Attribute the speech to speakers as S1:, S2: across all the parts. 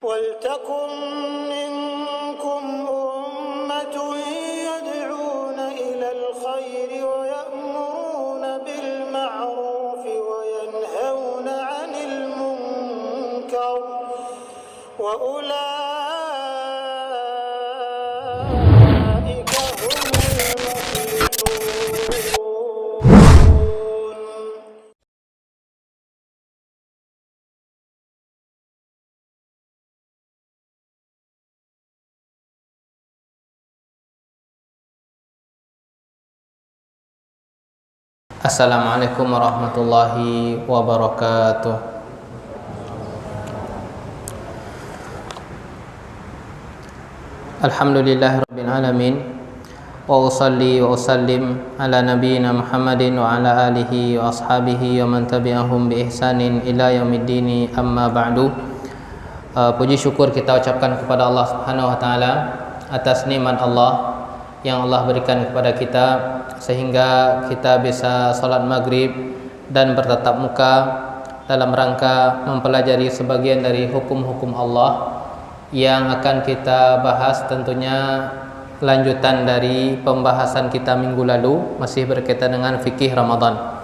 S1: وَلْتَكُنْ مِنْكُمْ أُمَّةٌ يَدْعُونَ إِلَى الْخَيْرِ وَيَأْمُرُونَ بِالْمَعْرُوفِ وَيَنْهَوْنَ عَنِ الْمُنْكَرِ وَأُولَئِكَ هُمُ الْمُفْلِحُونَ.
S2: Assalamualaikum warahmatullahi wabarakatuh. Alhamdulillahirabbil alamin wa usalli wa usallim ala nabiyyina Muhammadin wa ala alihi wa ashabihi wa man tabi'ahum bi ihsanin ila yaumiddin, amma ba'du. Puji syukur kita ucapkan kepada Allah Subhanahu wa taala atas nikmat Allah yang Allah berikan kepada kita sehingga kita bisa salat maghrib dan bertatap muka dalam rangka mempelajari sebagian dari hukum-hukum Allah yang akan kita bahas, tentunya lanjutan dari pembahasan kita minggu lalu, masih berkaitan dengan fikih Ramadan.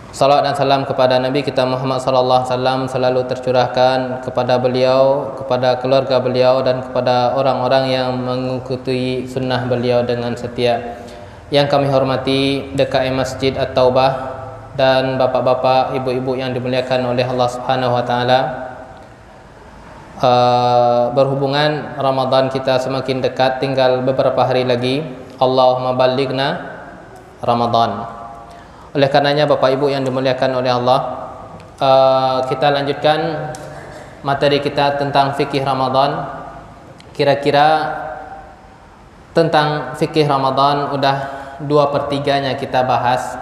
S2: Salawat dan salam kepada Nabi kita Muhammad sallallahu alaihi wasallam selalu tercurahkan kepada beliau, kepada keluarga beliau, dan kepada orang-orang yang mengikuti sunnah beliau dengan setia. Yang kami hormati DKM Masjid At-Taubah dan bapak-bapak, ibu-ibu yang dimuliakan oleh Allah Subhanahu wa taala. Berhubungan Ramadan kita semakin dekat, tinggal beberapa hari lagi. Allahumma ballighna Ramadan. Oleh karenanya Bapak Ibu yang dimuliakan oleh Allah, kita lanjutkan materi kita tentang fikih Ramadan. Kira-kira tentang fikih Ramadan udah 2/3-nya kita bahas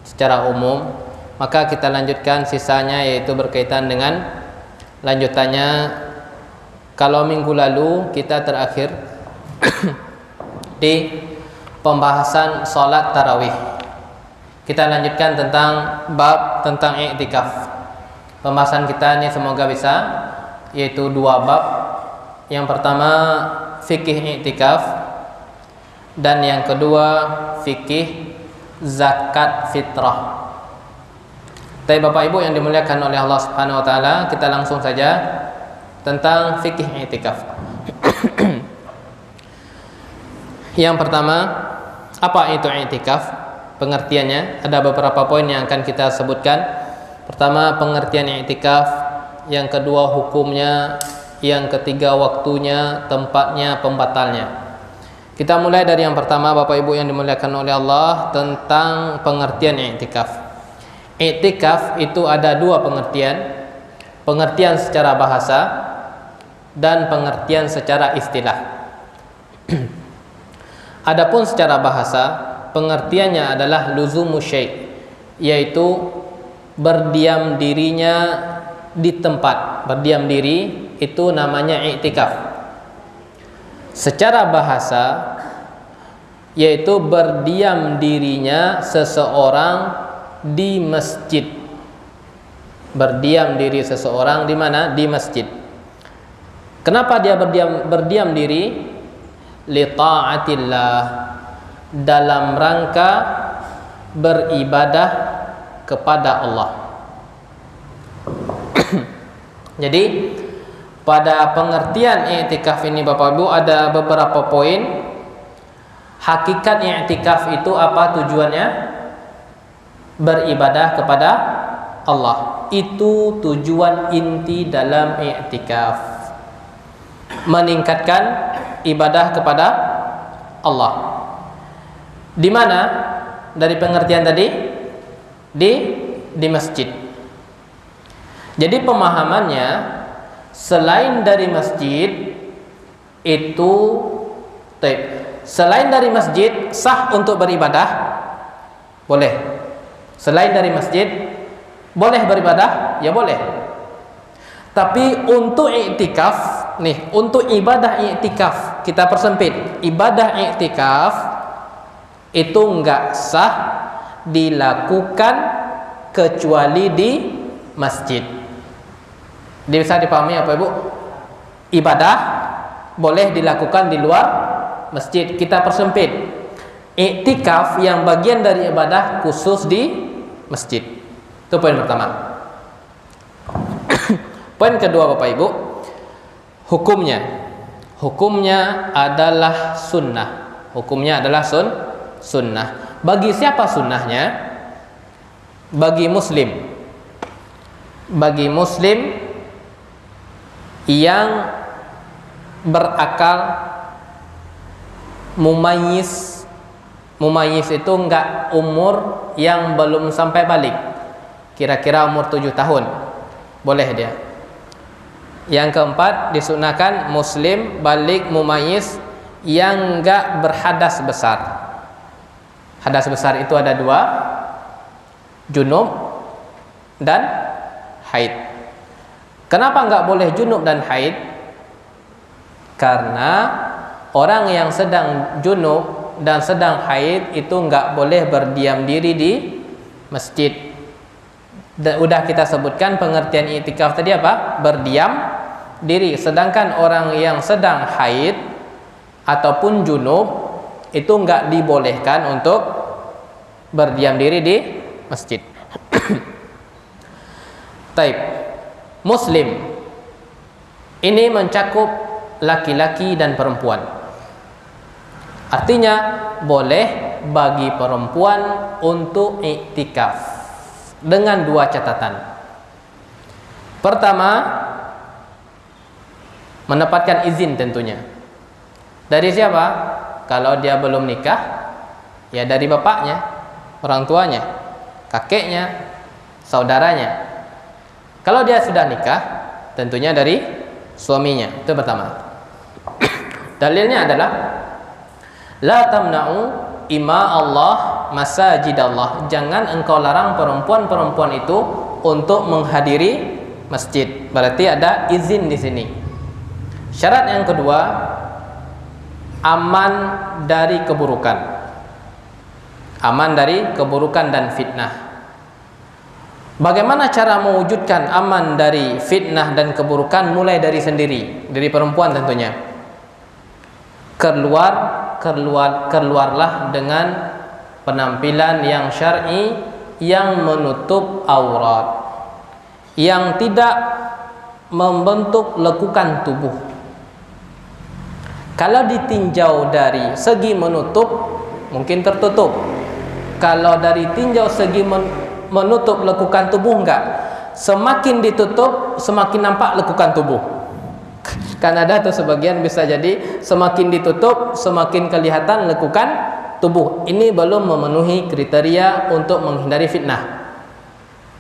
S2: secara umum. Maka kita lanjutkan sisanya, yaitu berkaitan dengan lanjutannya. Kalau minggu lalu kita terakhir di pembahasan sholat tarawih, kita lanjutkan tentang bab tentang i'tikaf. Pembahasan kita ini semoga bisa, yaitu 2 bab. Yang pertama fikih i'tikaf, dan yang kedua fikih zakat fitrah. Tapi Bapak Ibu yang dimuliakan oleh Allah Subhanahu wa taala, kita langsung saja tentang fikih i'tikaf. Yang pertama, apa itu i'tikaf? Pengertiannya ada beberapa poin yang akan kita sebutkan. Pertama, pengertian i'tikaf, yang kedua hukumnya, yang ketiga waktunya, tempatnya, pembatalnya. Kita mulai dari yang pertama, Bapak Ibu yang dimuliakan oleh Allah, tentang pengertian i'tikaf. I'tikaf itu ada 2 pengertian. Pengertian secara bahasa dan pengertian secara istilah. Adapun secara bahasa, pengertiannya adalah luzumu syai', yaitu berdiam dirinya di tempat. Berdiam diri itu namanya i'tikaf. Secara bahasa, yaitu berdiam dirinya seseorang di masjid. Berdiam diri seseorang di mana? Di masjid. Kenapa dia berdiam diri? Li ta'atillah, dalam rangka beribadah kepada Allah. Jadi pada pengertian i'tikaf ini Bapak Ibu ada beberapa poin. Hakikat i'tikaf itu apa tujuannya? Beribadah kepada Allah. Itu tujuan inti dalam i'tikaf. Meningkatkan ibadah kepada Allah. Di mana dari pengertian tadi? Di masjid. Jadi pemahamannya, selain dari masjid itu, selain dari masjid sah untuk beribadah? Boleh. Selain dari masjid boleh beribadah? Ya boleh. Tapi untuk i'tikaf nih, untuk ibadah i'tikaf kita persempit. Ibadah i'tikaf itu enggak sah dilakukan kecuali di masjid. Bisa dipahami apa Ibu? Ibadah boleh dilakukan di luar masjid. Kita persempit. Iktikaf yang bagian dari ibadah khusus di masjid. Itu poin pertama. Poin kedua Bapak Ibu, hukumnya adalah sunnah. Hukumnya adalah sunnah. Bagi siapa sunnahnya? Bagi muslim yang berakal, mumayyiz itu enggak umur yang belum sampai balik, kira-kira umur 7 tahun, boleh dia. Yang keempat, disunahkan muslim balik mumayyiz yang enggak berhadas besar. Hadas besar itu ada 2, junub dan haid. Kenapa enggak boleh junub dan haid? Karena orang yang sedang junub dan sedang haid itu enggak boleh berdiam diri di masjid. Dan udah kita sebutkan pengertian i'tikaf tadi apa? Berdiam diri. Sedangkan orang yang sedang haid ataupun junub itu enggak dibolehkan untuk berdiam diri di masjid. Taib. Muslim ini mencakup laki-laki dan perempuan. Artinya boleh bagi perempuan untuk iktikaf dengan 2 catatan. Pertama, mendapatkan izin tentunya. Dari siapa? Kalau dia belum nikah, ya dari bapaknya, orang tuanya, kakeknya, saudaranya. Kalau dia sudah nikah, tentunya dari suaminya. Itu pertama. Dalilnya adalah la tamna'u ima Allah masajid Allah. Jangan engkau larang perempuan-perempuan itu untuk menghadiri masjid. Berarti ada izin di sini. Syarat yang kedua, aman dari keburukan. Aman dari keburukan dan fitnah. Bagaimana cara mewujudkan aman dari fitnah dan keburukan? Mulai dari sendiri, dari perempuan tentunya. Keluarlah dengan penampilan yang syar'i, yang menutup aurat, yang tidak membentuk lekukan tubuh. Kalau ditinjau dari segi menutup, mungkin tertutup. Kalau dari tinjau segi menutup lekukan tubuh, enggak. Semakin ditutup semakin nampak lekukan tubuh. Kan ada tuh sebagian bisa jadi semakin ditutup semakin kelihatan lekukan tubuh. Ini belum memenuhi kriteria untuk menghindari fitnah.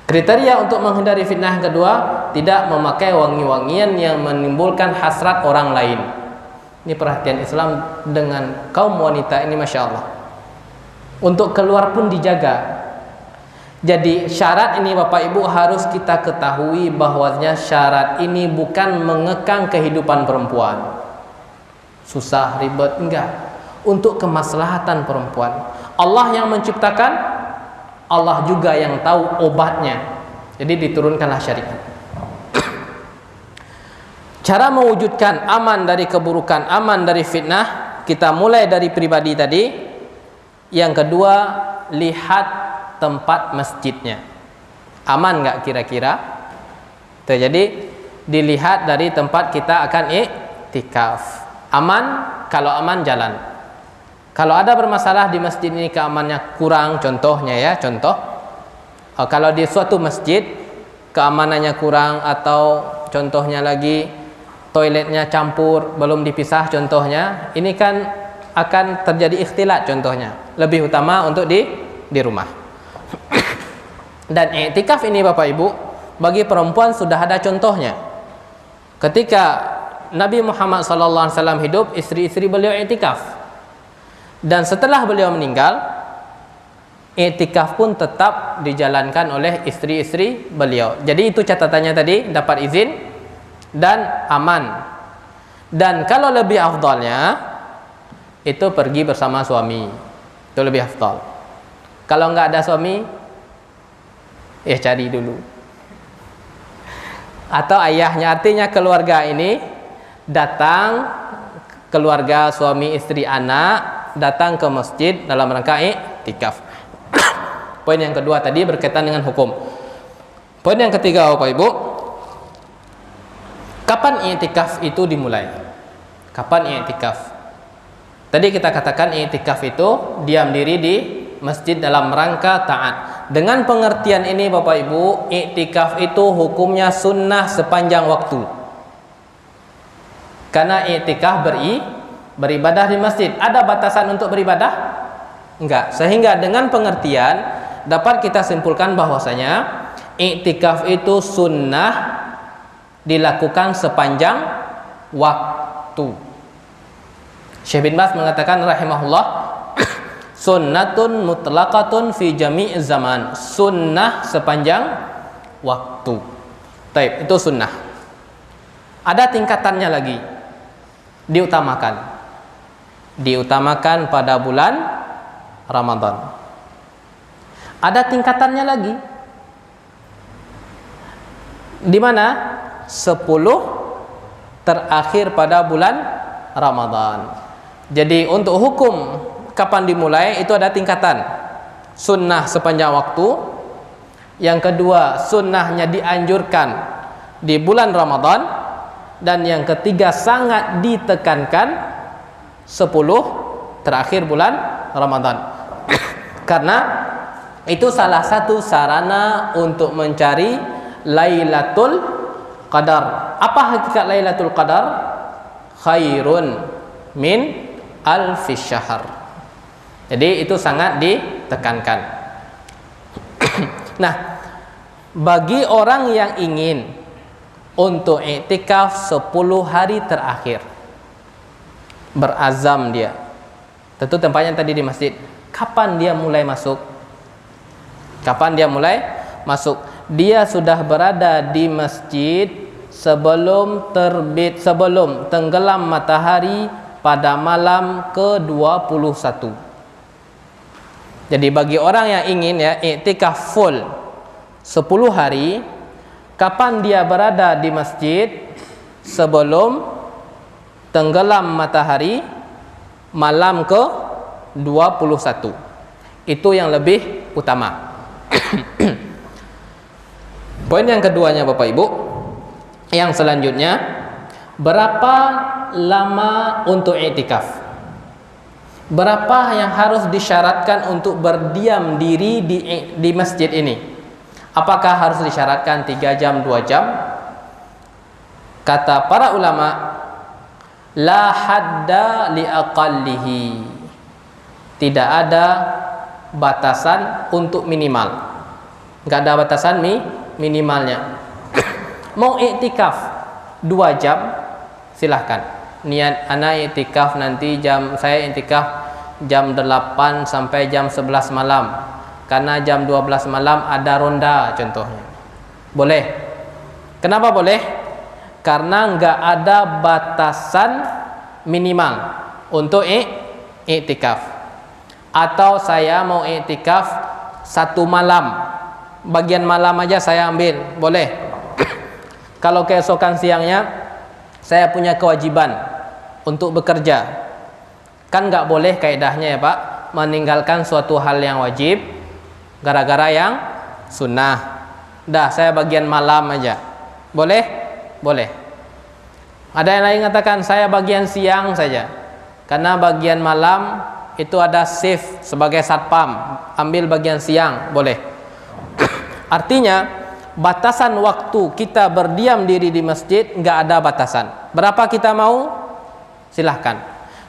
S2: Kriteria untuk menghindari fitnah yang kedua, tidak memakai wangi-wangian yang menimbulkan hasrat orang lain. Ini perhatian Islam dengan kaum wanita ini, Masya Allah. Untuk keluar pun dijaga. Jadi syarat ini Bapak Ibu harus kita ketahui bahwasanya syarat ini bukan mengekang kehidupan perempuan. Susah, ribet, enggak. Untuk kemaslahatan perempuan. Allah yang menciptakan, Allah juga yang tahu obatnya. Jadi diturunkanlah syariat. Cara mewujudkan aman dari keburukan, aman dari fitnah, kita mulai dari pribadi tadi. Yang kedua, lihat tempat masjidnya. Aman nggak kira-kira? Jadi dilihat dari tempat kita akan iktikaf. Aman, kalau aman jalan. Kalau ada bermasalah di masjid ini keamanannya kurang, contohnya ya, kalau di suatu masjid keamanannya kurang, atau contohnya lagi toiletnya campur, belum dipisah contohnya, ini kan akan terjadi ikhtilat contohnya. Lebih utama untuk di rumah. Dan i'tikaf ini Bapak Ibu, bagi perempuan sudah ada contohnya. Ketika Nabi Muhammad SAW hidup, istri-istri beliau i'tikaf. Dan setelah beliau meninggal, i'tikaf pun tetap dijalankan oleh istri-istri beliau. Jadi itu catatannya tadi, dapat izin dan aman. Dan kalau lebih afdalnya, itu pergi bersama suami. Itu lebih afdal. Kalau nggak ada suami, ya cari dulu. atau ayahnya. Artinya keluarga ini datang, keluarga suami istri anak datang ke masjid dalam rangka i'tikaf. Poin yang kedua tadi berkaitan dengan hukum. Poin yang ketiga Bapak Ibu, kapan i'tikaf itu dimulai? Kapan i'tikaf? Tadi kita katakan i'tikaf itu diam diri di masjid dalam rangka taat. Dengan pengertian ini Bapak Ibu, i'tikaf itu hukumnya sunnah sepanjang waktu. Karena i'tikaf beribadah di masjid. Ada batasan untuk beribadah? Enggak. Sehingga dengan pengertian dapat kita simpulkan bahwasanya i'tikaf itu sunnah dilakukan sepanjang waktu. Syekh bin Baz mengatakan rahimahullah, sunnatun mutlaqatun fi jami' zaman. Sunnah sepanjang waktu. Taib, itu sunnah. Ada tingkatannya lagi. Diutamakan pada bulan Ramadan. Ada tingkatannya lagi. Di mana? 10 terakhir pada bulan Ramadan. Jadi untuk hukum kapan dimulai itu ada tingkatan. Sunnah sepanjang waktu. Yang kedua, sunnahnya dianjurkan di bulan Ramadan. Dan yang ketiga, sangat ditekankan 10 terakhir bulan Ramadan. Karena itu salah satu sarana untuk mencari Lailatul Qadar. Apa hakikat Lailatul Qadar? Khairun min alfi syahr. Jadi itu sangat ditekankan. Nah, bagi orang yang ingin untuk i'tikaf 10 hari terakhir, berazam dia, tentu tempatnya tadi di masjid. Kapan dia mulai masuk? Kapan dia mulai masuk? Dia sudah berada di masjid sebelum tenggelam matahari pada malam ke-21. Jadi bagi orang yang ingin i'tikaf full 10 hari, kapan dia berada di masjid sebelum tenggelam matahari malam ke-21. Itu yang lebih utama. Poin yang keduanya Bapak Ibu, yang selanjutnya, berapa lama untuk i'tikaf? Berapa yang harus disyaratkan untuk berdiam diri di masjid ini? Apakah harus disyaratkan 3 jam, 2 jam? Kata para ulama, la hadda li aqallihi. Tidak ada batasan untuk minimal. Enggak ada batasan minimalnya. Mau i'tikaf 2 jam, silahkan. Niat anak i'tikaf nanti saya i'tikaf jam 8 sampai jam 11 malam. Karena jam 12 malam ada ronda contohnya. Boleh. Kenapa boleh? Karena enggak ada batasan minimal untuk i'tikaf. Atau saya mau i'tikaf 1 malam, bagian malam aja saya ambil, boleh. Kalau keesokan siangnya saya punya kewajiban untuk bekerja, kan nggak boleh kaidahnya ya Pak, meninggalkan suatu hal yang wajib gara-gara yang sunnah. Dah, saya bagian malam aja, boleh? Boleh. Ada yang lain katakan saya bagian siang saja, karena bagian malam itu ada shift sebagai satpam, ambil bagian siang, boleh. Artinya batasan waktu kita berdiam diri di masjid nggak ada batasan. Berapa kita mau? Silahkan.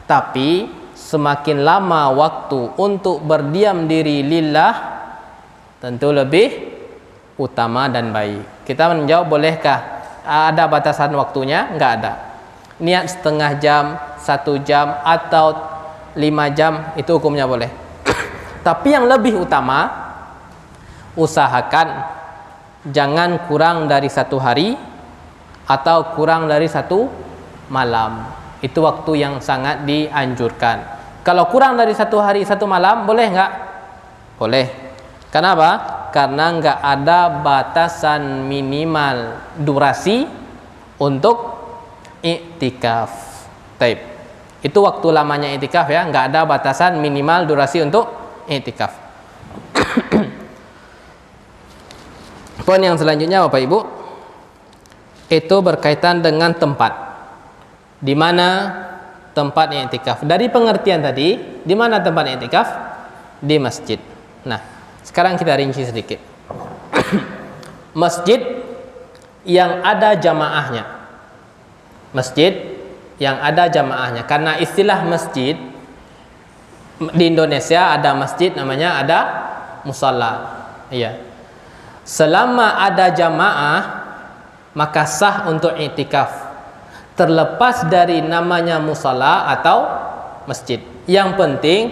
S2: Tapi semakin lama waktu untuk berdiam diri lillah, tentu lebih utama dan baik. Kita menjawab, bolehkah ada batasan waktunya? Nggak ada. Niat setengah jam, 1 jam, atau 5 jam, itu hukumnya boleh. Tapi yang lebih utama, usahakan jangan kurang dari 1 hari atau kurang dari 1 malam. Itu waktu yang sangat dianjurkan. Kalau kurang dari 1 hari 1 malam, boleh nggak? Boleh. Kenapa? karena nggak ada batasan minimal durasi untuk i'tikaf. Taib. Itu waktu lamanya i'tikaf ya, nggak ada batasan minimal durasi untuk i'tikaf. Poin yang selanjutnya Bapak Ibu, itu berkaitan dengan tempat. Di mana tempat i'tikaf? Dari pengertian tadi, di mana tempat i'tikaf? Di masjid. Nah, sekarang kita rinci sedikit. Masjid yang ada jamaahnya. Masjid yang ada jamaahnya. Karena istilah masjid di Indonesia ada masjid namanya ada musalla. Iya. Selama ada jamaah maka sah untuk i'tikaf, terlepas dari namanya musalla atau masjid. Yang penting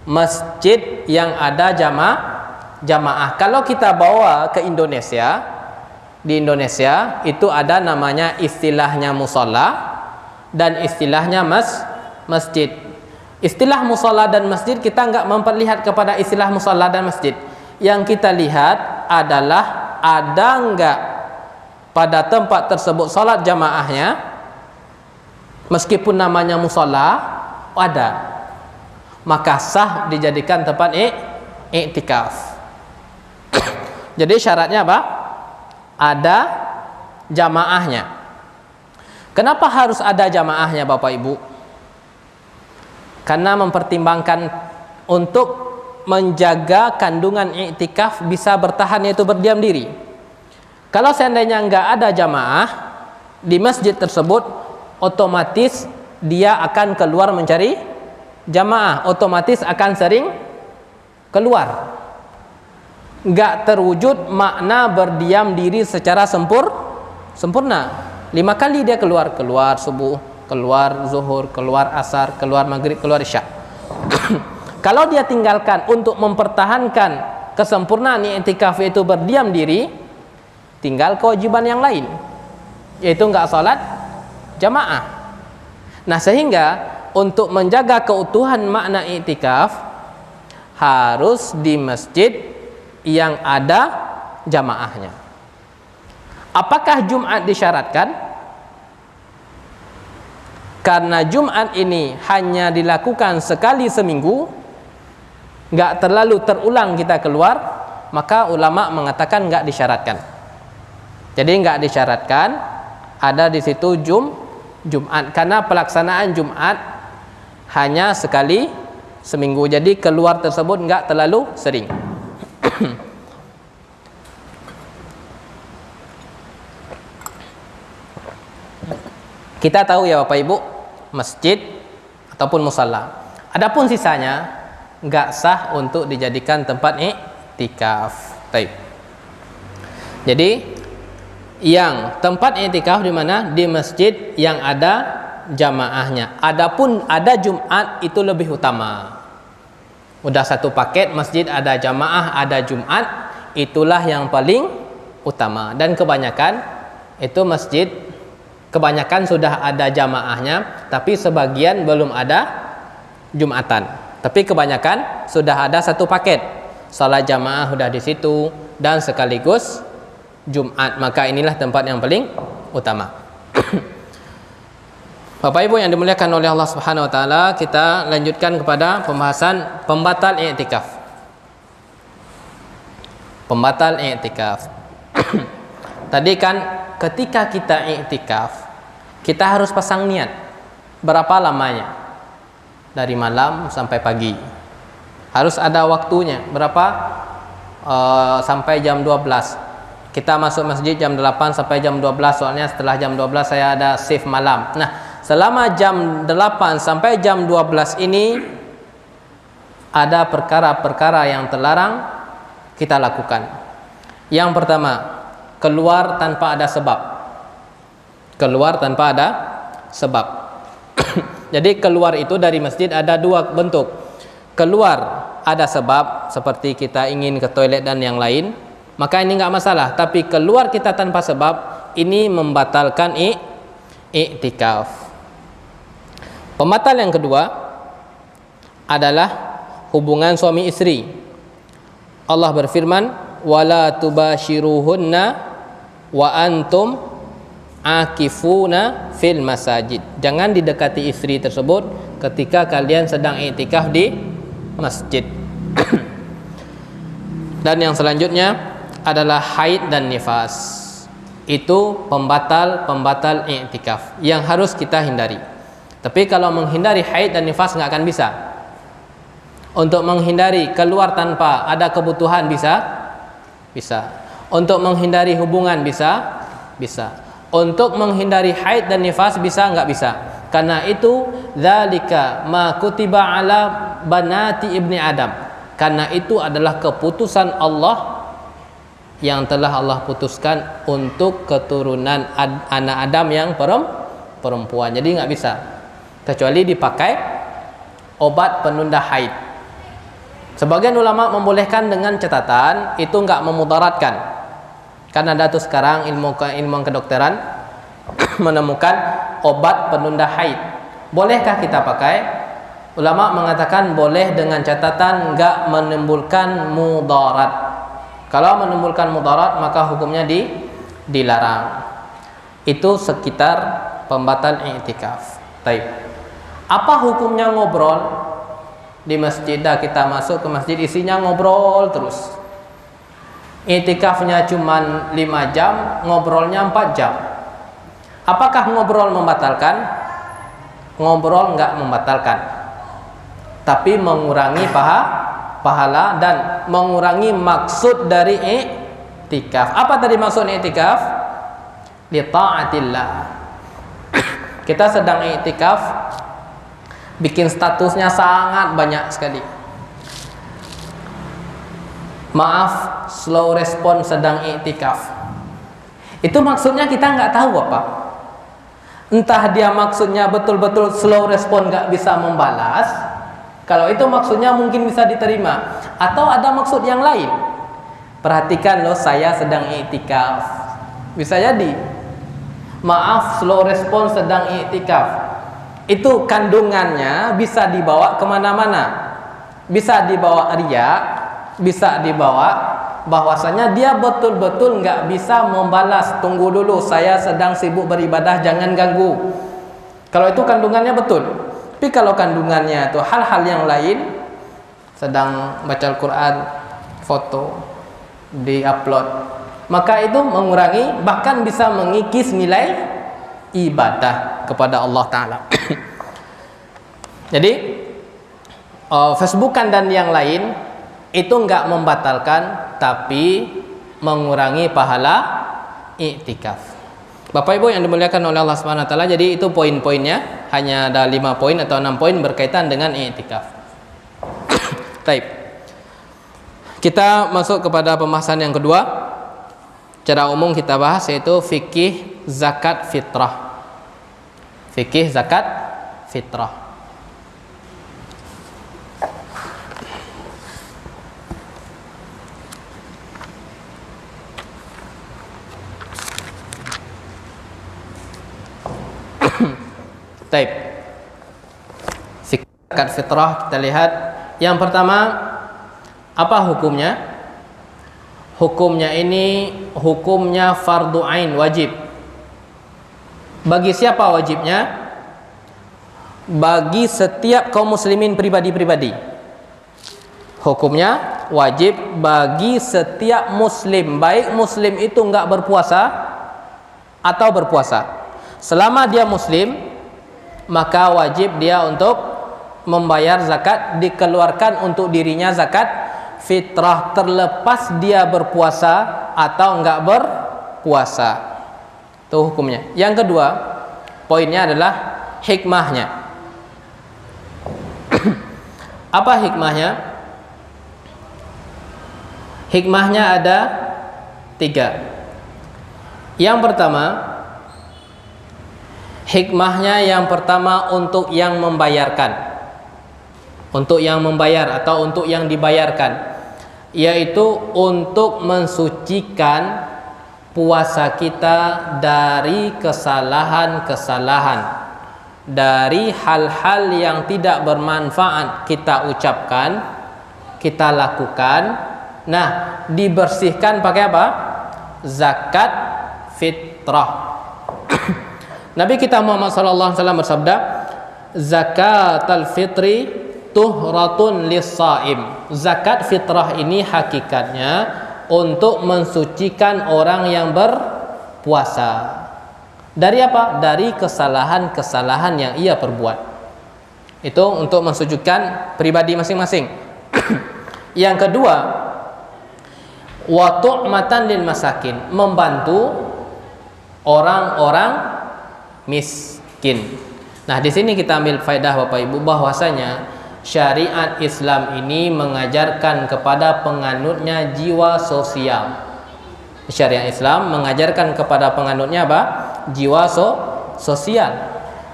S2: masjid yang ada jamaah. Kalau kita bawa ke Indonesia, di Indonesia itu ada namanya istilahnya musalla dan istilahnya masjid. Istilah musalla dan masjid kita nggak memperlihat kepada istilah musalla dan masjid. Yang kita lihat adalah ada nggak pada tempat tersebut salat jamaahnya, meskipun namanya musalla ada, maka sah dijadikan tempat i'tikaf. Jadi syaratnya apa? Ada jamaahnya. Kenapa harus ada jamaahnya Bapak Ibu? Karena mempertimbangkan untuk menjaga kandungan i'tikaf bisa bertahan, yaitu berdiam diri. Kalau seandainya nggak ada jamaah di masjid tersebut, otomatis dia akan keluar mencari jamaah, otomatis akan sering keluar. Nggak terwujud makna berdiam diri secara sempurna. 5 kali dia keluar subuh, keluar zuhur, keluar asar, keluar maghrib, keluar isya. Kalau dia tinggalkan untuk mempertahankan kesempurnaan i'tikaf itu berdiam diri, tinggal kewajiban yang lain, yaitu nggak sholat jamaah. Nah, sehingga untuk menjaga keutuhan makna i'tikaf harus di masjid yang ada jamaahnya. Apakah Jumat disyaratkan? Karena Jumat ini hanya dilakukan sekali seminggu, nggak terlalu terulang kita keluar, maka ulama mengatakan nggak disyaratkan. Jadi nggak disyaratkan ada di situ Jumat, karena pelaksanaan Jumat hanya sekali seminggu. Jadi keluar tersebut nggak terlalu sering. Kita tahu ya Bapak Ibu, masjid ataupun musalla. Adapun sisanya nggak sah untuk dijadikan tempat i'tikaf. Baik. Jadi yang tempat i'tikaf di mana? Di masjid yang ada jamaahnya. Adapun ada Jumat itu lebih utama. Udah satu paket, masjid ada jamaah, ada Jumat, itulah yang paling utama. Dan kebanyakan itu masjid kebanyakan sudah ada jamaahnya, tapi sebagian belum ada Jumatan. Tapi kebanyakan sudah ada satu paket, salat jamaah sudah di situ dan sekaligus Jumat. Maka inilah tempat yang paling utama. Bapak Ibu yang dimuliakan oleh Allah Subhanahu wa taala, kita lanjutkan kepada pembahasan pembatal i'tikaf. Pembatal i'tikaf. Tadi kan ketika kita i'tikaf, kita harus pasang niat. Berapa lamanya? Dari malam sampai pagi. Harus ada waktunya. Berapa? Sampai jam 12. Kita masuk masjid jam 8 sampai jam 12. Soalnya setelah jam 12 saya ada shift malam. Nah, selama jam 8 sampai jam 12 ini ada perkara-perkara yang terlarang kita lakukan. Yang pertama, keluar tanpa ada sebab. Keluar tanpa ada sebab. Jadi keluar itu dari masjid ada dua bentuk. Keluar ada sebab, seperti kita ingin ke toilet dan yang lain, maka ini nggak masalah. Tapi keluar kita tanpa sebab, ini membatalkan i'tikaf. Pembatal yang kedua adalah hubungan suami istri. Allah berfirman, wala tubashiruhunna wa antum akifuna fil masajid. Jangan didekati istri tersebut ketika kalian sedang i'tikaf di masjid. Dan yang selanjutnya adalah haid dan nifas. Itu pembatal i'tikaf yang harus kita hindari. Tapi kalau menghindari haid dan nifas nggak akan bisa. Untuk menghindari keluar tanpa ada kebutuhan bisa? Bisa. Untuk menghindari hubungan bisa? Bisa. Untuk menghindari haid dan nifas bisa nggak bisa? Karena itu dzalika ma kutiba ala banati ibni Adam. Karena itu adalah keputusan Allah yang telah Allah putuskan untuk keturunan anak Adam yang perempuan. Jadi nggak bisa, kecuali dipakai obat penunda haid. Sebagian ulama membolehkan dengan catatan itu nggak memudaratkan, karena ada tuh sekarang ilmu kedokteran menemukan obat penunda haid. Bolehkah kita pakai? Ulama mengatakan boleh dengan catatan nggak menimbulkan mudarat. Kalau menimbulkan mudarat maka hukumnya dilarang. Itu sekitar pembatal i'tikaf. Baik. Apa hukumnya ngobrol? Di masjid, kita masuk ke masjid isinya ngobrol terus. I'tikafnya cuma 5 jam, ngobrolnya 4 jam. Apakah ngobrol membatalkan? Ngobrol enggak membatalkan, tapi mengurangi pahala dan mengurangi maksud dari i'tikaf. Apa tadi maksud i'tikaf? Li ta'atillah. Kita sedang i'tikaf, bikin statusnya sangat banyak sekali. Maaf, slow respon sedang i'tikaf. Itu maksudnya kita nggak tahu apa. Entah dia maksudnya betul-betul slow respon nggak bisa membalas. Kalau itu maksudnya mungkin bisa diterima. Atau ada maksud yang lain. Perhatikan loh, saya sedang i'tikaf. Bisa jadi. Maaf, slow respon sedang i'tikaf. Itu kandungannya bisa dibawa kemana-mana. Bisa dibawa riya, bisa dibawa bahwasanya dia betul-betul nggak bisa membalas. Tunggu dulu, saya sedang sibuk beribadah, jangan ganggu. Kalau itu kandungannya betul. Tapi kalau kandungannya itu hal-hal yang lain, sedang baca Al-Quran, foto, di-upload, maka itu mengurangi, bahkan bisa mengikis nilai ibadah kepada Allah Ta'ala. Jadi Facebookan dan yang lain itu enggak membatalkan, tapi mengurangi pahala i'tikaf. Bapak Ibu yang dimuliakan oleh Allah Subhanahu wa taala, jadi itu poin-poinnya, hanya ada 5 poin atau 6 poin berkaitan dengan i'tikaf. Baik. Kita masuk kepada pembahasan yang kedua. Secara umum kita bahas yaitu fikih zakat fitrah. Fikih zakat fitrah. Taib. Fikih zakat fitrah kita lihat. Yang pertama, apa hukumnya? Hukumnya ini hukumnya fardu ain, wajib. Bagi siapa wajibnya? Bagi setiap kaum muslimin pribadi-pribadi. Hukumnya wajib bagi setiap muslim, baik muslim itu enggak berpuasa atau berpuasa. Selama dia muslim, maka wajib dia untuk membayar zakat, dikeluarkan untuk dirinya zakat fitrah, terlepas dia berpuasa atau enggak berpuasa. Itu hukumnya. Yang kedua, poinnya adalah hikmahnya. Apa hikmahnya? Hikmahnya ada 3. Yang pertama, hikmahnya yang pertama untuk yang membayarkan. Untuk yang membayar atau untuk yang dibayarkan, yaitu untuk mensucikan puasa kita dari kesalahan-kesalahan, dari hal-hal yang tidak bermanfaat kita ucapkan, kita lakukan, Nah, dibersihkan pakai apa? Zakat fitrah. Nabi kita Muhammad sallallahu alaihi wasallam bersabda, zakatul fitri tuhratun lis-shaim. Zakat fitrah ini hakikatnya untuk mensucikan orang yang berpuasa. Dari apa? Dari kesalahan-kesalahan yang ia perbuat. Itu untuk mensucikan pribadi masing-masing. Yang kedua, wa tu'matan lil masakin, membantu orang-orang miskin. Nah, di sini kita ambil faedah Bapak Ibu bahwasanya syariat Islam ini mengajarkan kepada penganutnya jiwa sosial. Syariat Islam mengajarkan kepada penganutnya apa? Jiwa sosial.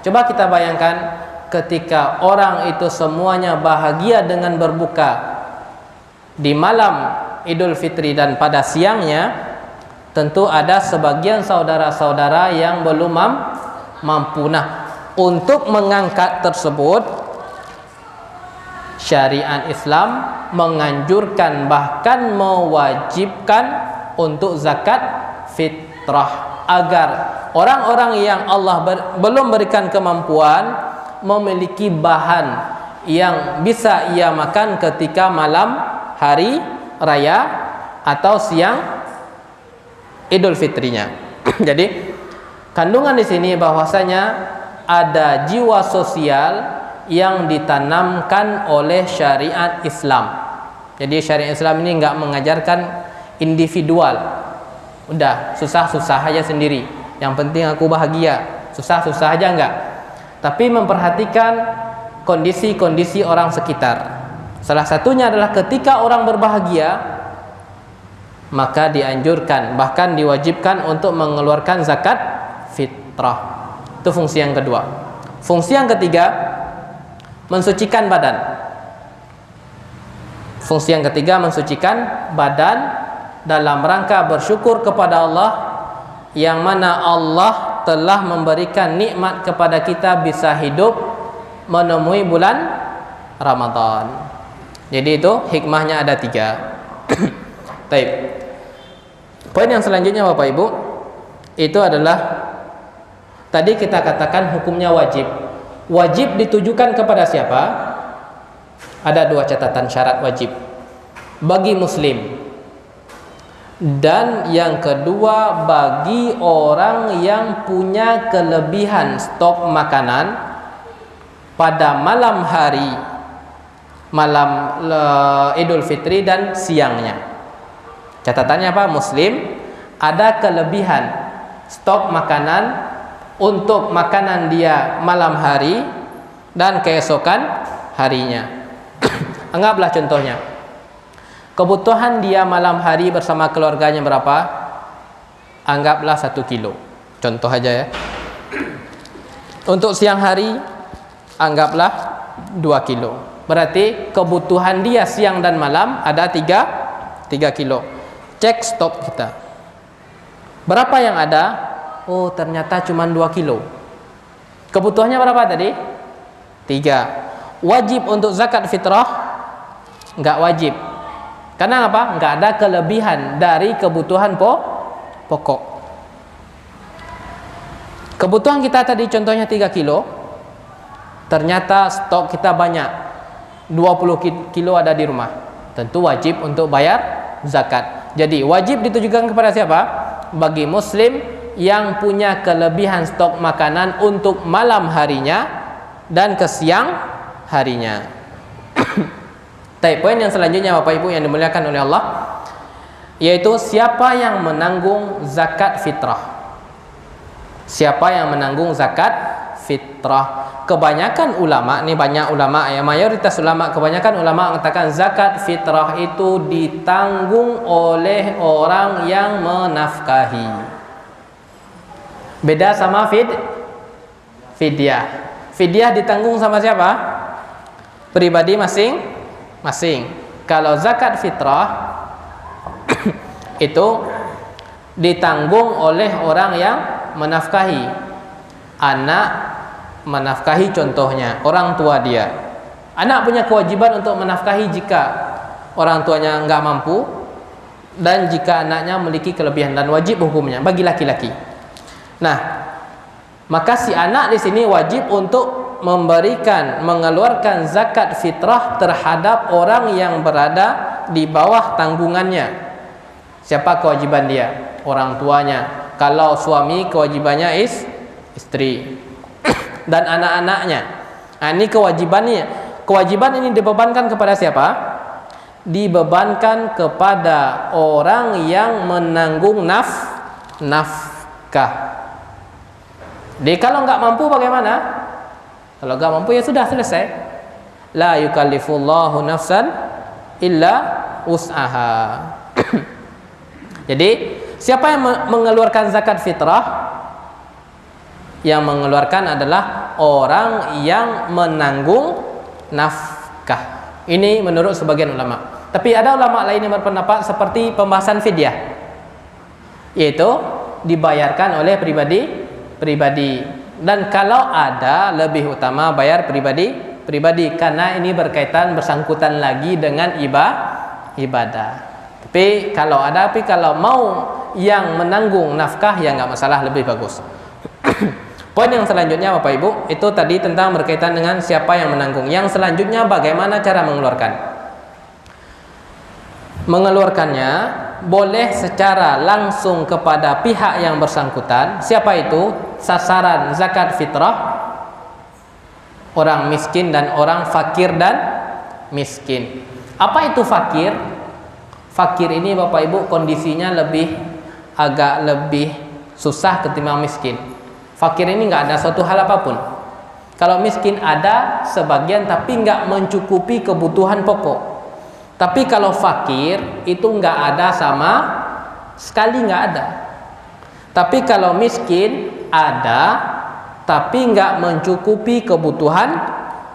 S2: Coba kita bayangkan ketika orang itu semuanya bahagia dengan berbuka di malam Idul Fitri dan pada siangnya, tentu ada sebagian saudara-saudara yang belum mampu. Nah, untuk mengangkat tersebut, syariat Islam menganjurkan bahkan mewajibkan untuk zakat fitrah agar orang-orang yang Allah belum berikan kemampuan memiliki bahan yang bisa ia makan ketika malam hari raya atau siang Idul Fitrinya. Jadi kandungan di sini bahwasanya ada jiwa sosial yang ditanamkan oleh syariat Islam. Jadi syariat Islam ini enggak mengajarkan individual. Udah susah-susah aja sendiri. Yang penting aku bahagia. Susah-susah aja enggak. Tapi memperhatikan kondisi-kondisi orang sekitar. Salah satunya adalah ketika orang berbahagia, maka dianjurkan bahkan diwajibkan untuk mengeluarkan zakat fitrah. Itu fungsi yang kedua. Fungsi yang ketiga, mensucikan badan. Fungsi yang ketiga, mensucikan badan dalam rangka bersyukur kepada Allah, yang mana Allah telah memberikan nikmat kepada kita bisa hidup menemui bulan Ramadan. Jadi itu hikmahnya ada 3. Baik. Poin yang selanjutnya Bapak Ibu, itu adalah tadi kita katakan hukumnya wajib. Wajib ditujukan kepada siapa? Ada 2 catatan syarat wajib. Bagi muslim. Dan yang kedua bagi orang yang punya kelebihan stok makanan pada malam hari, malam Idul Fitri dan siangnya. Catatannya apa? Muslim ada kelebihan stok makanan untuk makanan dia malam hari dan keesokan harinya. Anggaplah contohnya, kebutuhan dia malam hari bersama keluarganya berapa? Anggaplah 1 kilo. Contoh aja ya. Untuk siang hari anggaplah 2 kilo. Berarti kebutuhan dia siang dan malam ada 3 kilo. Cek stok kita. Berapa yang ada? Oh, ternyata cuma 2 kilo. Kebutuhannya berapa tadi? 3. Wajib untuk zakat fitrah? Enggak wajib. Karena apa? Enggak ada kelebihan dari kebutuhan pokok. Kebutuhan kita tadi contohnya 3 kilo. Ternyata stok kita banyak. 20 kilo ada di rumah. Tentu wajib untuk bayar zakat. Jadi wajib ditujukan kepada siapa? Bagi muslim yang punya kelebihan stok makanan untuk malam harinya dan ke siang harinya. Poin yang selanjutnya Bapak Ibu yang dimuliakan oleh Allah, yaitu siapa yang menanggung zakat fitrah. Siapa yang menanggung zakat fitrah? Kebanyakan ulama, ini banyak ulama ya, mayoritas ulama, kebanyakan ulama mengatakan zakat fitrah itu ditanggung oleh orang yang menafkahi. Beda sama fidyah. Fidyah ditanggung sama siapa? Pribadi masing-masing. Kalau zakat fitrah itu ditanggung oleh orang yang menafkahi. Anak menafkahi contohnya, orang tua dia. Anak punya kewajiban untuk menafkahi jika orang tuanya enggak mampu, dan jika anaknya memiliki kelebihan, dan wajib hukumnya bagi laki-laki. Nah, maka si anak di sini wajib untuk mengeluarkan zakat fitrah terhadap orang yang berada di bawah tanggungannya. Siapa kewajiban dia? Orang tuanya. Kalau suami, kewajibannya istri dan anak-anaknya. Nah, ini kewajibannya. Kewajiban ini dibebankan kepada siapa? Dibebankan kepada orang yang menanggung nafkah. Jadi kalau nggak mampu bagaimana? Kalau nggak mampu ya sudah, selesai. La yukallifullahu nafsan illa wus'aha. Jadi siapa yang mengeluarkan zakat fitrah? Yang mengeluarkan adalah orang yang menanggung nafkah. Ini menurut sebagian ulama. Tapi ada ulama lain yang berpendapat seperti pembahasan fidyah, yaitu dibayarkan oleh pribadi. Dan kalau ada, lebih utama bayar pribadi karena ini berkaitan bersangkutan lagi dengan ibadah. Tapi kalau mau yang menanggung nafkah ya nggak masalah, lebih bagus. Poin yang selanjutnya Bapak Ibu, itu tadi tentang berkaitan dengan siapa yang menanggung. Yang selanjutnya bagaimana cara mengeluarkan. Mengeluarkannya boleh secara langsung kepada pihak yang bersangkutan. Siapa itu? Sasaran zakat fitrah orang miskin dan orang fakir dan miskin. Apa itu fakir? Fakir ini Bapak Ibu kondisinya agak lebih susah ketimbang miskin. Fakir ini nggak ada suatu hal apapun. Kalau miskin ada sebagian tapi nggak mencukupi kebutuhan pokok. Tapi kalau fakir itu nggak ada sama sekali, nggak ada. Tapi kalau miskin ada tapi nggak mencukupi kebutuhan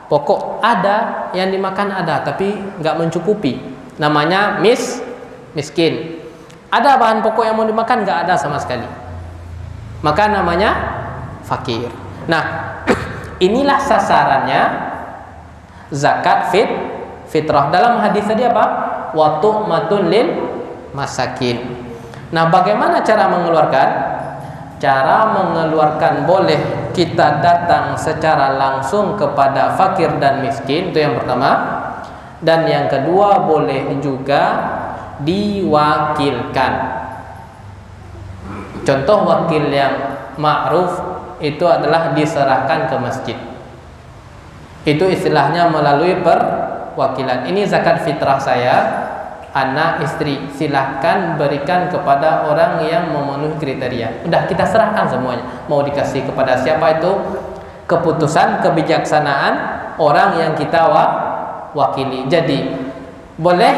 S2: pokok. Ada yang dimakan ada tapi nggak mencukupi. Namanya miskin. Ada bahan pokok yang mau dimakan, nggak ada sama sekali. Maka namanya fakir. Nah, inilah sasarannya zakat fitrah. Dalam hadis tadi apa? Wa tu'matun lil masakin. Nah, bagaimana cara mengeluarkan? Cara mengeluarkan boleh kita datang secara langsung kepada fakir dan miskin, itu yang pertama. Dan yang kedua boleh juga diwakilkan. Contoh wakil yang ma'ruf itu adalah diserahkan ke masjid. Itu istilahnya melalui perwakilan. Ini zakat fitrah saya, anak, istri, silahkan berikan kepada orang yang memenuhi kriteria. Udah kita serahkan semuanya. Mau dikasih kepada siapa itu keputusan kebijaksanaan orang yang kita wakili. Jadi boleh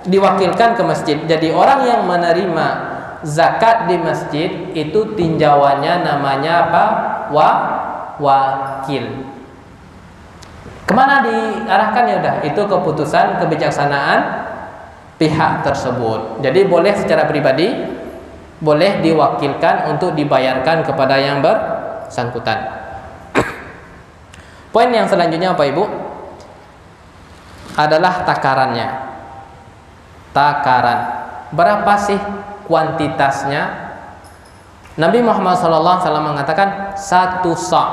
S2: diwakilkan ke masjid. Jadi orang yang menerima zakat di masjid itu tinjauannya namanya apa? Wakil. Kemana diarahkan ya udah, itu keputusan kebijaksanaan pihak tersebut. Jadi boleh secara pribadi, boleh diwakilkan untuk dibayarkan kepada yang bersangkutan. Poin yang selanjutnya Bapak Ibu adalah takarannya. Takaran. Berapa sih kuantitasnya? Nabi Muhammad SAW mengatakan 1 sa'.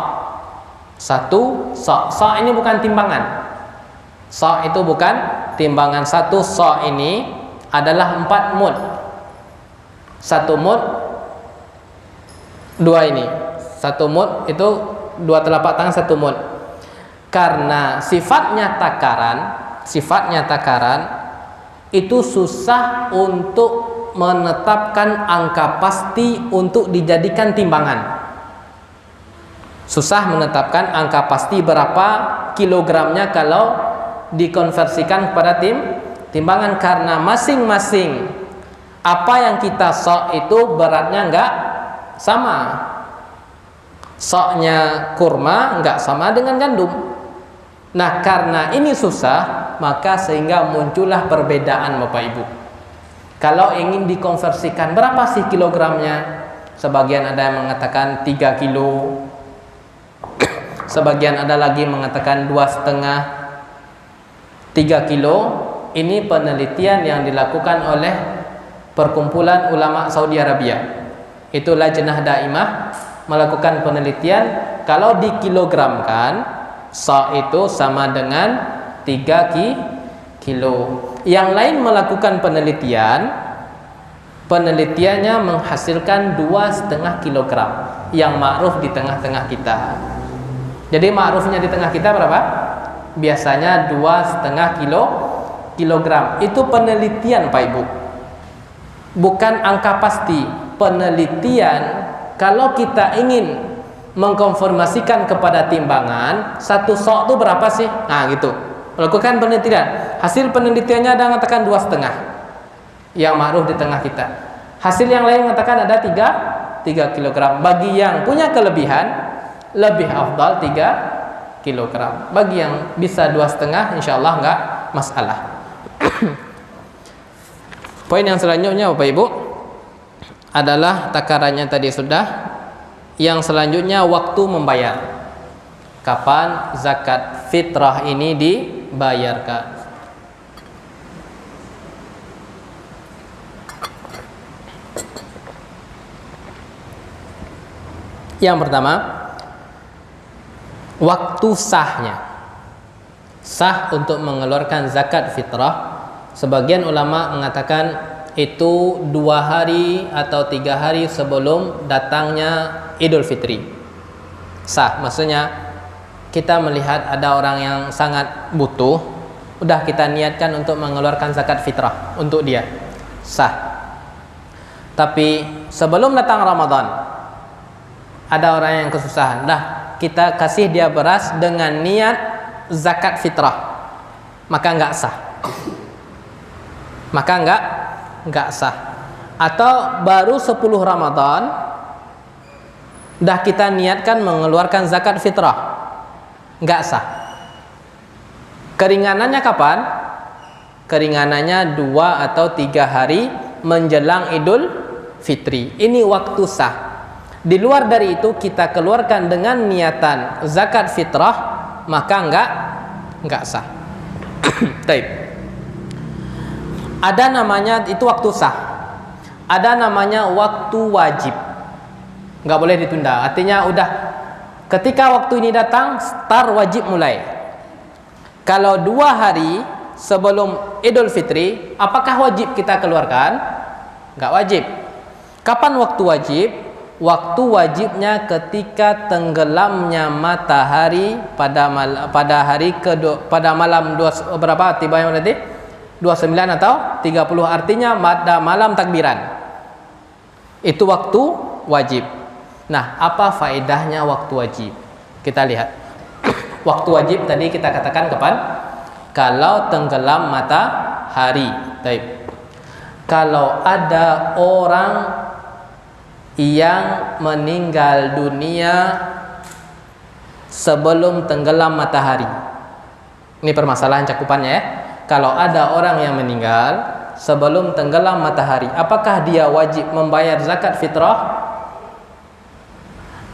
S2: 1 sa'. Sa' ini bukan timbangan. Sa' itu bukan timbangan. 1 sa' ini adalah 4 mud. 1 mud 2 ini. 1 mud itu 2 telapak tangan 1 mud. Karena sifatnya takaran itu susah untuk menetapkan angka pasti untuk dijadikan timbangan. Susah menetapkan angka pasti berapa kilogramnya kalau dikonversikan kepada timbangan, karena masing-masing apa yang kita sok itu beratnya enggak sama. Soknya kurma enggak sama dengan gandum. Nah, karena ini susah, maka sehingga muncullah perbedaan Bapak Ibu. Kalau ingin dikonversikan berapa sih kilogramnya? Sebagian ada yang mengatakan 3 kilo. Sebagian ada lagi mengatakan 2,5 3 kilo. Ini penelitian yang dilakukan oleh perkumpulan ulama Saudi Arabia. Itu Lajnah Daimah melakukan penelitian, kalau dikilogramkan sa itu sama dengan 3 kilo. Yang lain melakukan penelitiannya menghasilkan 2,5 kilogram yang ma'ruf di tengah-tengah kita. Jadi ma'rufnya di tengah kita berapa? Biasanya 2,5 kilogram. Itu penelitian Pak Ibu, bukan angka pasti. Penelitian, kalau kita ingin mengkonfirmasikan kepada timbangan, 1 sok itu berapa sih? Nah gitu, lakukan penelitian. Hasil penelitiannya ada mengatakan 2,5 yang ma'ruf di tengah kita. Hasil yang lain mengatakan ada 3 kilogram. Bagi yang punya kelebihan, lebih afdal 3 kilogram. Bagi yang bisa 2,5, insya Allah enggak masalah. Poin yang selanjutnya Bapak Ibu adalah takarannya tadi sudah. Yang selanjutnya waktu membayar. Kapan zakat fitrah ini dibayarkan? Yang pertama, waktu sahnya. Sah untuk mengeluarkan zakat fitrah, sebagian ulama mengatakan itu 2 hari atau 3 hari sebelum datangnya Idul Fitri. Sah, maksudnya kita melihat ada orang yang sangat butuh, udah kita niatkan untuk mengeluarkan zakat fitrah untuk dia, sah. Tapi sebelum datang Ramadan, ada orang yang kesusahan, dah kita kasih dia beras dengan niat zakat fitrah, maka enggak sah. Maka enggak sah. Atau baru 10 Ramadan dah kita niatkan mengeluarkan zakat fitrah, enggak sah. Keringanannya kapan? Keringanannya 2 atau 3 hari menjelang Idul Fitri. Ini waktu sah. Di luar dari itu kita keluarkan dengan niatan zakat fitrah, maka enggak sah. Baik. Ada namanya itu waktu sah. Ada namanya waktu wajib. Enggak boleh ditunda. Artinya udah ketika waktu ini datang, start wajib mulai. Kalau 2 hari sebelum Idul Fitri, apakah wajib kita keluarkan? Enggak wajib. Kapan waktu wajib? Waktu wajibnya ketika tenggelamnya matahari pada hari pada malam berapa tiba yang berarti 29 atau 30, artinya pada malam takbiran. Itu waktu wajib. Nah, apa faedahnya waktu wajib? Kita lihat. Waktu wajib tadi kita katakan kapan? Kalau tenggelam matahari. Baik. Kalau ada orang yang meninggal dunia sebelum tenggelam matahari. Ini permasalahan cakupannya ya. Kalau ada orang yang meninggal sebelum tenggelam matahari, apakah dia wajib membayar zakat fitrah?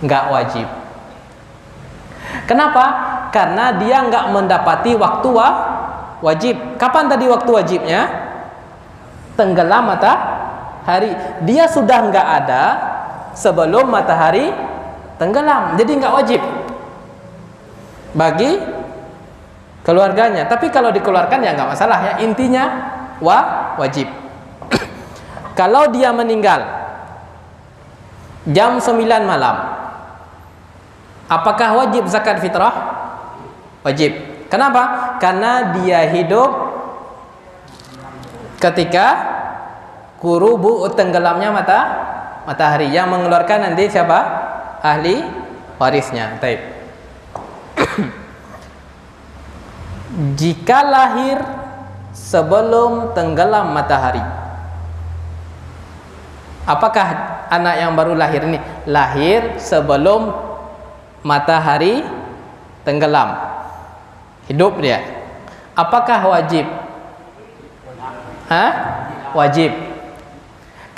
S2: Enggak wajib. Kenapa? Karena dia enggak mendapati waktu wajib. Kapan tadi waktu wajibnya? Tenggelam matahari. Dia sudah enggak ada sebelum matahari tenggelam, jadi enggak wajib bagi keluarganya. Tapi kalau dikeluarkan ya enggak masalah ya. Intinya wajib. Kalau dia meninggal jam 9 malam, apakah wajib zakat fitrah? Wajib. Kenapa? Karena dia hidup ketika kurubu tenggelamnya matahari. Yang mengeluarkan nanti siapa? Ahli warisnya. Baik. Jika lahir sebelum tenggelam matahari, apakah anak yang baru lahir ini lahir sebelum matahari tenggelam, hidup dia, apakah wajib? Wajib.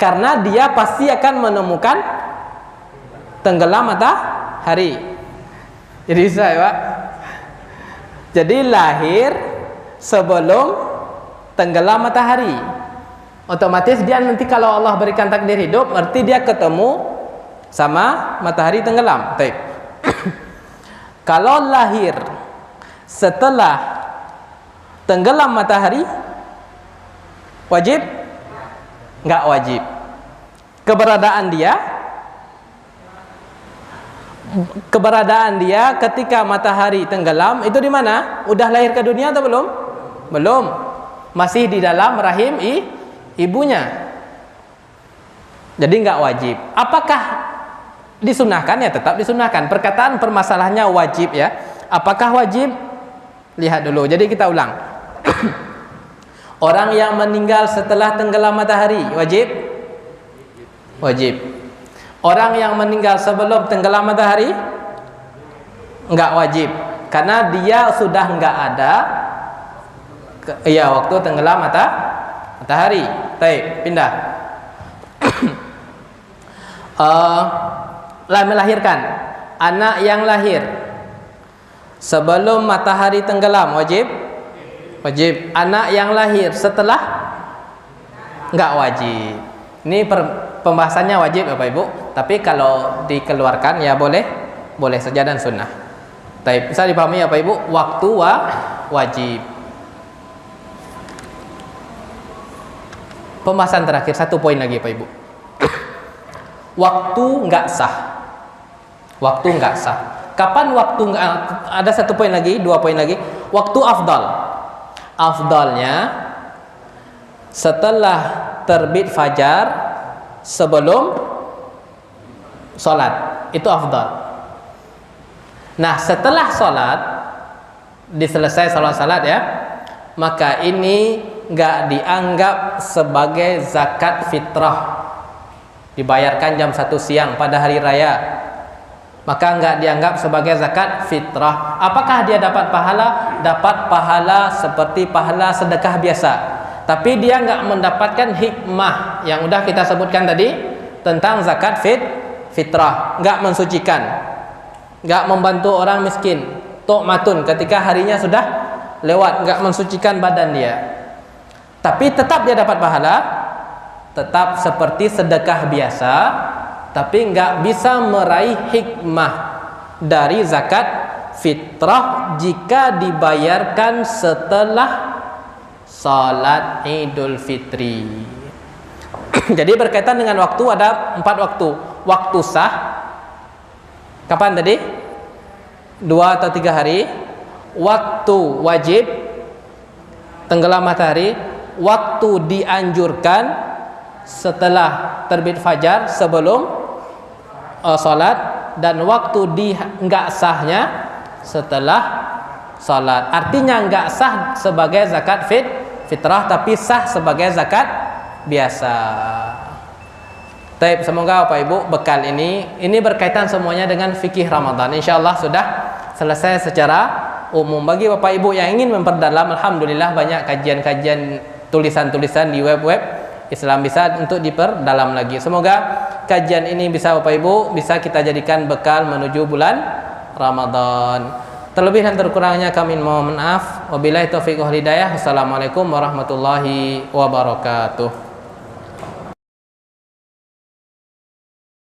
S2: Karena dia pasti akan menemukan tenggelam matahari. Jadi saya Pak, jadi lahir sebelum tenggelam matahari, Otomatis dia nanti kalau Allah berikan takdir hidup, berarti dia ketemu sama matahari tenggelam. Baik. Kalau lahir setelah tenggelam matahari, wajib? Enggak wajib. Keberadaan dia ketika matahari tenggelam itu di mana? Udah lahir ke dunia atau belum? Belum. Masih di dalam rahim ibunya. Jadi enggak wajib. Apakah disunahkan? Ya tetap disunahkan. Perkataan permasalahannya wajib ya. Apakah wajib? Lihat dulu. Jadi kita ulang. Orang yang meninggal setelah tenggelam matahari wajib? Wajib. Orang yang meninggal sebelum tenggelam matahari enggak wajib. Karena dia sudah enggak ada waktu tenggelam matahari. Baik, pindah. Melahirkan anak yang lahir sebelum matahari tenggelam wajib? Wajib. Anak yang lahir setelah enggak wajib. Ini pembahasannya wajib Bapak Ibu, tapi kalau dikeluarkan ya boleh saja dan sunnah. Tapi bisa dipahami ya Bapak Ibu, waktu wajib. Pembahasan terakhir, satu poin lagi Bapak Ibu. Waktu enggak sah. Waktu enggak sah. Kapan waktu enggak? Ada satu poin lagi, dua poin lagi. Waktu afdal. Afdalnya setelah terbit fajar sebelum sholat, itu afdal. Nah setelah sholat, diselesai salat ya, maka ini nggak dianggap sebagai zakat fitrah, dibayarkan jam 1 siang pada hari raya, maka nggak dianggap sebagai zakat fitrah. Apakah dia dapat pahala? Dapat pahala seperti pahala sedekah biasa, tapi dia nggak mendapatkan hikmah yang udah kita sebutkan tadi tentang zakat fitrah. Nggak mensucikan, nggak membantu orang miskin, tu'matun ketika harinya sudah lewat, nggak mensucikan badan dia, tapi tetap dia dapat pahala, tetap seperti sedekah biasa, tapi nggak bisa meraih hikmah dari zakat fitrah jika dibayarkan setelah salat Idul Fitri. Jadi berkaitan dengan waktu ada 4 waktu. Waktu sah kapan tadi? 2 atau 3 hari. Waktu wajib tenggelam matahari. Waktu dianjurkan setelah terbit fajar sebelum salat, dan waktu di enggak sahnya setelah salat. Artinya enggak sah sebagai zakat fitrah, tapi sah sebagai zakat biasa. Baik, semoga Bapak Ibu bekal ini berkaitan semuanya dengan fikih Ramadan. Insyaallah sudah selesai secara umum. Bagi Bapak Ibu yang ingin memperdalam, alhamdulillah banyak kajian-kajian, tulisan-tulisan di web-web Islam bisa untuk diperdalam lagi. Semoga kajian ini bisa Bapak Ibu bisa kita jadikan bekal menuju bulan Ramadan. Terlebih dan terkurangnya kami mohon maaf. Wabillahi taufiq wal hidayah. Wassalamualaikum warahmatullahi wabarakatuh.